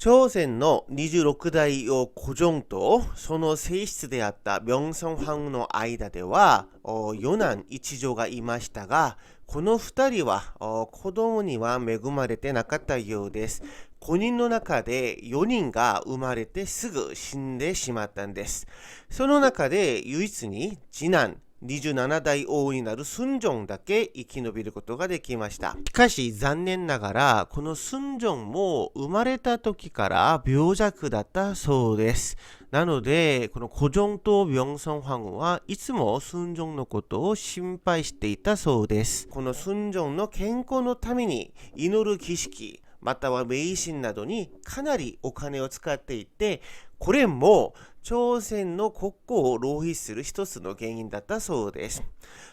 朝鮮の26代王고종とその正室であった明성皇の間では四男一女がいましたが、この2人は子供には恵まれてなかったようです。5人の中で4人が生まれてすぐ死んでしまったんです。その中で唯一に次男27代王になる순종だけ生き延びることができました。しかし残念ながらこの순종も生まれた時から病弱だったそうです。なのでこの고종と明성황후はいつも순종のことを心配していたそうです。この순종の健康のために祈る儀式または迷信などにかなりお金を使っていて、これも朝鮮の国交を浪費する一つの原因だったそうです。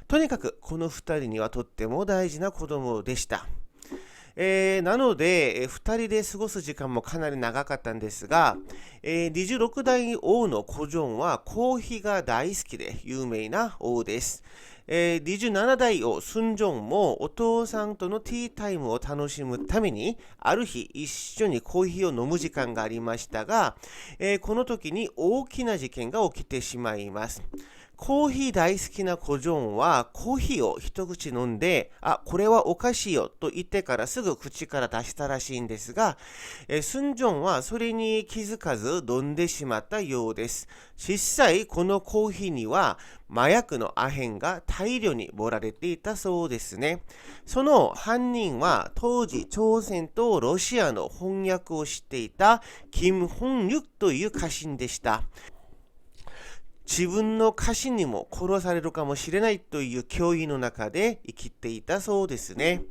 とにかくこの2人にはとっても大事な子供でした。なので、2人で過ごす時間もかなり長かったんですが、26代王の고종はコーヒーが大好きで有名な王です。27代王순종もお父さんとのティータイムを楽しむためにある日一緒にコーヒーを飲む時間がありましたが、この時に大きな事件が起きてしまいます。コーヒー大好きな고종はコーヒーを一口飲んで、これはおかしいよと言ってからすぐ口から出したらしいんですが、순종はそれに気づかず飲んでしまったようです。実際このコーヒーには麻薬のアヘンが大量に盛られていたそうですね。その犯人は当時朝鮮とロシアの翻訳をしていた金本육という家臣でした。自分の家臣にも殺されるかもしれないという脅威の中で生きていたそうですね。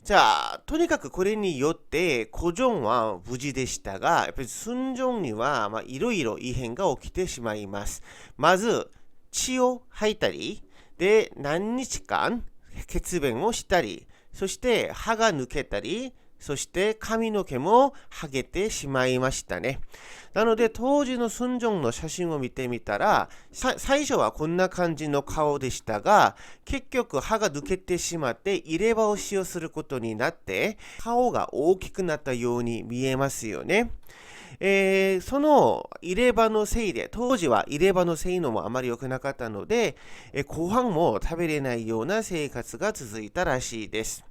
じゃあ、とにかくこれによって고종は無事でしたが、やっぱり순종にはいろいろ異変が起きてしまいます。まず、血を吐いたり、で、何日間血便をしたり、そして歯が抜けたり、そして髪の毛も剥げてしまいましたね。なので当時の순종の写真を見てみたら、最初はこんな感じの顔でしたが、結局歯が抜けてしまって入れ歯を使用することになって、顔が大きくなったように見えますよね。その入れ歯のせいで、当時は入れ歯の性能もあまり良くなかったので、ご飯も食べれないような生活が続いたらしいです。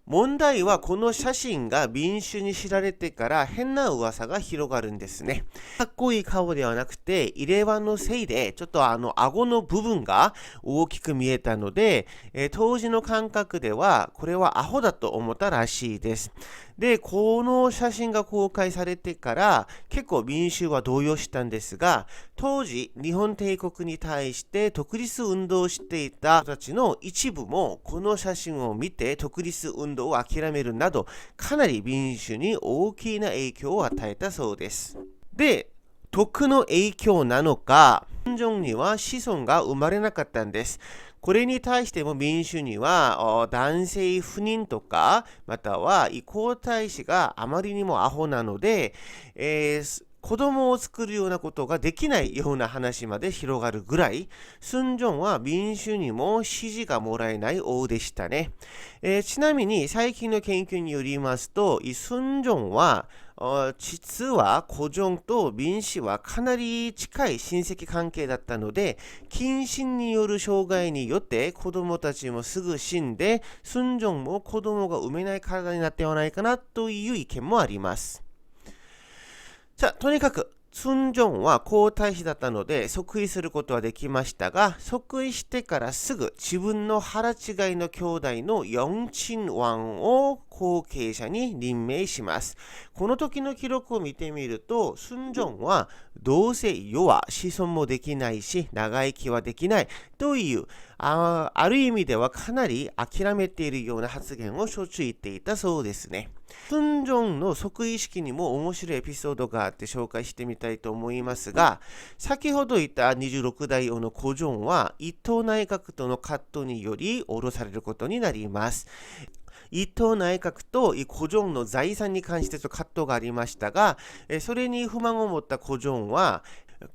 問題はこの写真が民衆に知られてから変な噂が広がるんですね。かっこいい顔ではなくて入れ歯のせいでちょっと顎の部分が大きく見えたので、当時の感覚ではこれはアホだと思ったらしいです。で、この写真が公開されてから結構民衆は動揺したんですが、当時日本帝国に対して独立運動をしていた人たちの一部もこの写真を見て独立運動を諦めるなど、かなり民衆に大きな影響を与えたそうです。で、毒の影響なのか、순종には子孫が生まれなかったんです。これに対しても民主には男性不妊とかまたは移行体子があまりにもアホなので、子供を作るようなことができないような話まで広がるぐらい、순종は民主にも支持がもらえない王でしたね。ちなみに最近の研究によりますと、순종は実は고종と民氏はかなり近い親戚関係だったので、近親による障害によって子供たちもすぐ死んで、순종も子供が産めない体になってはないかなという意見もあります。さあ、とにかく순종は皇太子だったので即位することはできましたが、即位してからすぐ自分の腹違いの兄弟の영친왕を後継者に任命します。この時の記録を見てみると、순종はどうせ世は子孫もできないし長生きはできないというある意味ではかなり諦めているような発言をしょっちゅう言っていたそうですね。순종の即位式にも面白いエピソードがあって紹介してみたいと思いますが、先ほど言った26代王の고종は一党内閣との葛藤により降ろされることになります。一党内閣と고종の財産に関して葛藤がありましたが、それに不満を持った고종は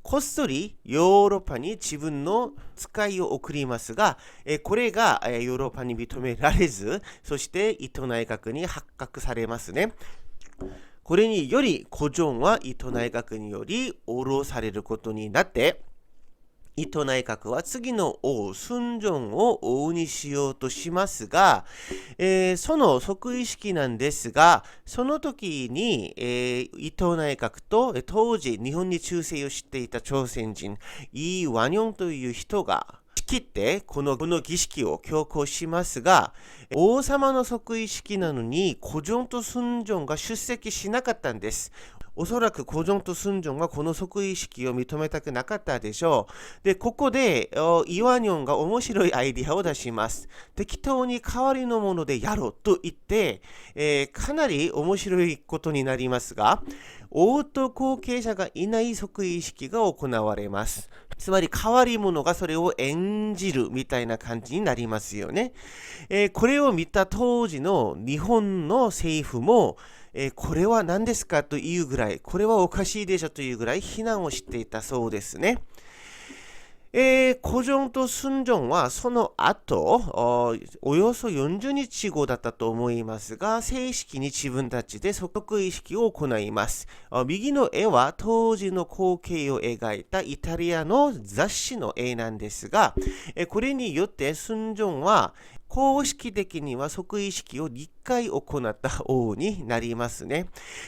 こっそりヨーロッパに自分の使いを送りますが、これがヨーロッパに認められず、そして一党内閣に発覚されますね。これにより、古城は糸内閣により下ろされることになって、糸内閣は次の王、순종を王にしようとしますが、その即位式なんですが、その時に、糸内閣と当時日本に忠誠をしていた朝鮮人、イ・ワニョンという人が、仕切ってこの儀式を強行しますが、王様の即位式なのに、古城と순종が出席しなかったんです。おそらく古城と순종はこの即位式を認めたくなかったでしょう。で、ここでイワニョンが面白いアイディアを出します。適当に代わりのものでやろうと言って、かなり面白いことになりますが、王と後継者がいない即位式が行われます。つまり代わり者がそれを演じるみたいな感じになりますよね。これを見た当時の日本の政府も、これは何ですかというぐらい、これはおかしいでしょというぐらい非難をしていたそうですね。古城と순종はその後、およそ40日後だったと思いますが、正式に自分たちで即位式を行います。右の絵は当時の光景を描いたイタリアの雑誌の絵なんですが、これによって순종は公式的には即位式を2回行った王になりますね。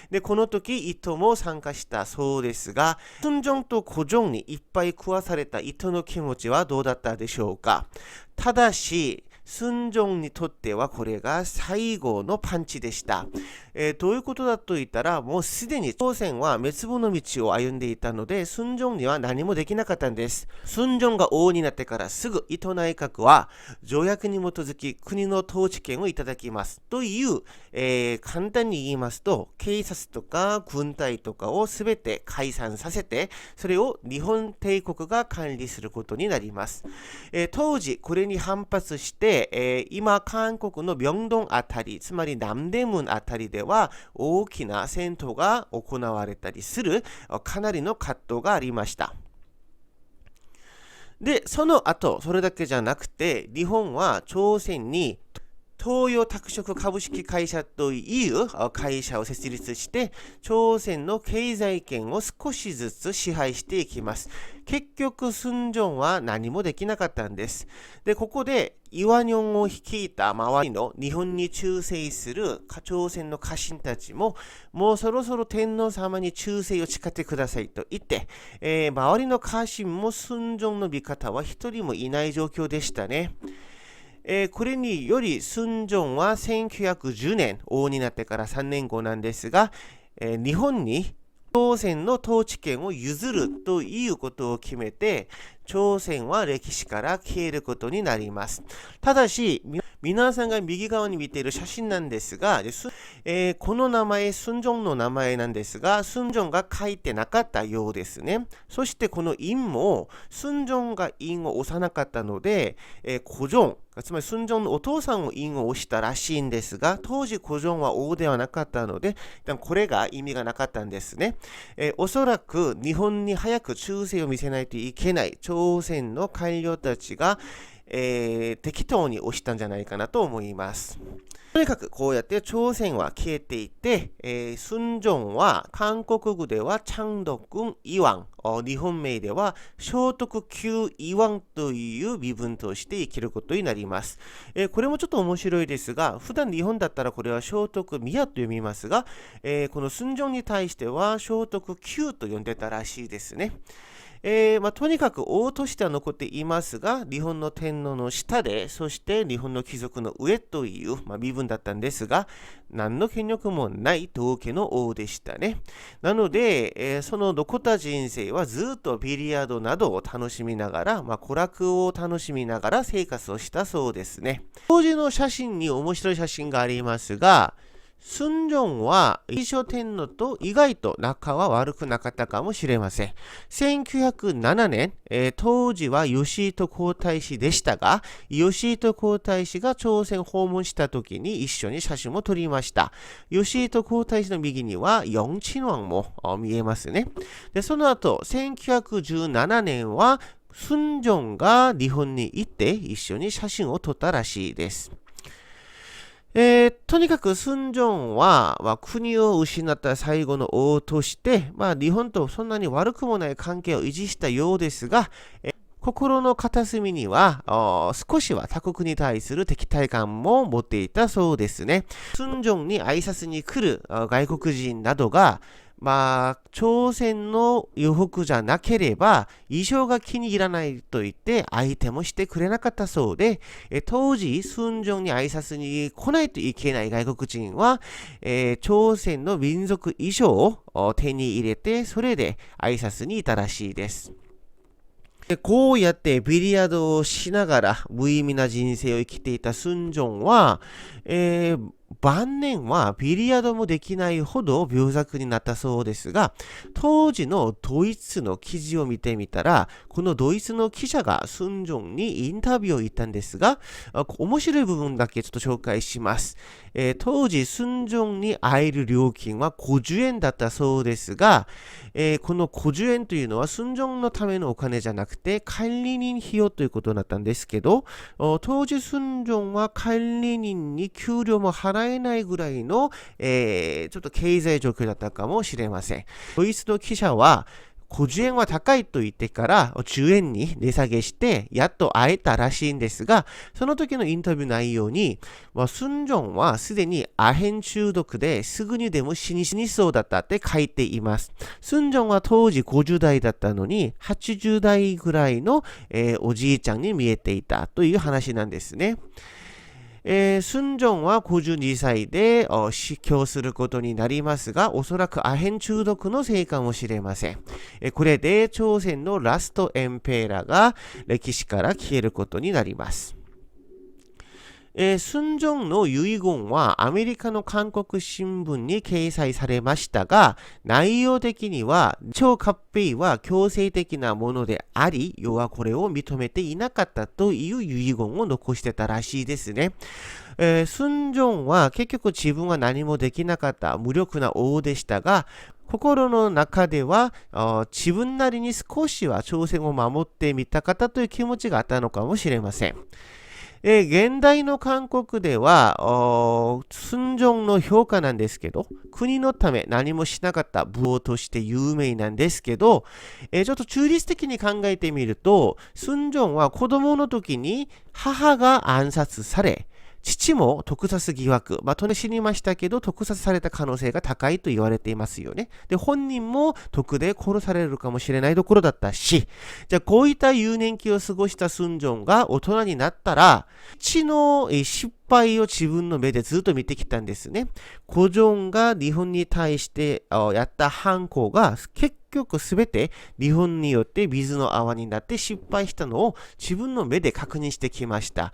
で、この時、糸も参加したそうですが、순종と古城にいっぱい食わされた糸の気持ちはどうだったでしょうか。ただし、순종にとってはこれが最後のパンチでした。どういうことだと言ったら、もうすでに朝鮮は滅亡の道を歩んでいたので、순종には何もできなかったんです。순종が王になってからすぐ糸内閣は条約に基づき国の統治権をいただきます。という、簡単に言いますと、警察とか軍隊とかをすべて解散させて、それを日本帝国が管理することになります。当時、これに反発して、今、韓国の明洞あたり、つまり南大門あたりでは大きな戦闘が行われたりするかなりの葛藤がありました。で、その後、それだけじゃなくて、日本は朝鮮に東洋拓殖株式会社という会社を設立して、朝鮮の経済圏を少しずつ支配していきます。結局、순종は何もできなかったんです。で、ここで、イワニョンを率いた周りの日本に忠誠する朝鮮の家臣たちも、もうそろそろ天皇様に忠誠を誓ってくださいと言って、周りの家臣も순종の味方は一人もいない状況でしたね。これにより순종は1910年王になってから3年後なんですが、日本に朝鮮の統治権を譲るということを決めて、朝鮮は歴史から消えることになります。ただし、皆さんが右側に見ている写真なんですが、この名前、순종の名前なんですが、순종が書いてなかったようですね。そしてこの印も、순종が印を押さなかったので、古城、つまり순종のお父さんも印を押したらしいんですが、当時古城は王ではなかったので、これが意味がなかったんですね。おそらく日本に早く忠誠を見せないといけない朝鮮の官僚たちが、適当に押したんじゃないかなと思います。とにかくこうやって朝鮮は消えていて、순종は韓国語では창덕궁イワン、日本名では聖徳旧イワンという身分として生きることになります。これもちょっと面白いですが、普段日本だったらこれは聖徳宮と読みますが、この순종に対しては聖徳旧と呼んでたらしいですね。とにかく王としては残っていますが、日本の天皇の下で、そして日本の貴族の上という、身分だったんですが、何の権力もない同家の王でしたね。なので、その残った人生はずっとビリヤードなどを楽しみながら、娯楽を楽しみながら生活をしたそうですね。当時の写真に面白い写真がありますが、순종はイショ天皇と意外と仲は悪くなかったかもしれません。1907年、当時は義糸皇太子でしたが、義糸皇太子が朝鮮訪問した時に一緒に写真も撮りました。義糸皇太子の右には영친왕も見えますね。で、その後、1917年は순종が日本に行って一緒に写真を撮ったらしいです。とにかく孫正は、国を失った最後の王として、日本とそんなに悪くもない関係を維持したようですが、心の片隅には少しは他国に対する敵対感も持っていたそうですね。孫正に挨拶に来る外国人などが、朝鮮の予北じゃなければ、衣装が気に入らないと言って相手もしてくれなかったそうで、当時、孫正に挨拶に来ないといけない外国人は、朝鮮の民族衣装を手に入れて、それで挨拶にいたらしいです。こうやってビリヤードをしながら無意味な人生を生きていた孫正は、晩年はビリヤードもできないほど病弱になったそうですが、当時のドイツの記事を見てみたら、このドイツの記者が孫正にインタビューを言ったんですが、面白い部分だけちょっと紹介します。当時孫正に会える料金は50円だったそうですが、この50円というのは孫正のためのお金じゃなくて管理人費用ということだったんですけど、当時孫正は管理人に給料も払えないぐらいの、ちょっと経済状況だったかもしれません。ドイツの記者は50円は高いと言ってから10円に値下げしてやっと会えたらしいんですが、その時のインタビュー内容に、孫正はすでにアヘン中毒ですぐにでも死にそうだったって書いています。孫正は当時50代だったのに80代ぐらいの、おじいちゃんに見えていたという話なんですね。孫正は52歳で死去することになりますが、おそらくアヘン中毒のせいかもしれません。これで朝鮮のラストエンペラーが歴史から消えることになります。孫正の遺言はアメリカの韓国新聞に掲載されましたが、内容的には超合併は強制的なものであり、要はこれを認めていなかったという遺言を残してたらしいですね。孫正は結局自分は何もできなかった無力な王でしたが、心の中では自分なりに少しは朝鮮を守ってみたかったという気持ちがあったのかもしれません。現代の韓国では、孫正の評価なんですけど、国のため何もしなかった武王として有名なんですけど、ちょっと中立的に考えてみると、孫正は子供の時に母が暗殺され、父も毒殺疑惑、とね死にましたけど、毒殺された可能性が高いと言われていますよね。で、本人も毒で殺されるかもしれないところだったし、じゃあこういった幼年期を過ごした孫正が大人になったら、父の失敗を自分の目でずっと見てきたんですね。古正が日本に対してやった犯行が結局すべて日本によって水の泡になって失敗したのを自分の目で確認してきました。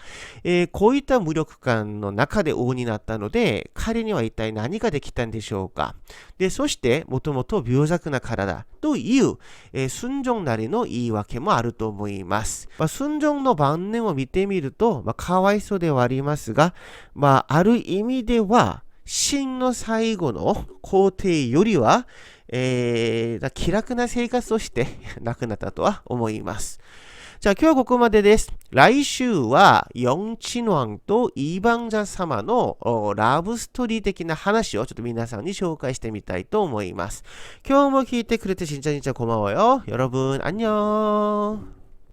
こういった無力感の中で王になったので、彼には一体何ができたんでしょうか。で、そしてもともと病弱な体という、孫正なりの言い訳もあると思います。孫正の晩年を見てみると、かわいそうではありますが、ある意味では、真の最後の皇帝よりは、気楽な生活をして亡くなったとは思います。じゃあ今日はここまでです。来週はヨンチノアンとイーバンジャ様のラブストーリー的な話をちょっと皆さんに紹介してみたいと思います。今日も聞いてくれて진짜 고마워요。 여러분 안녕。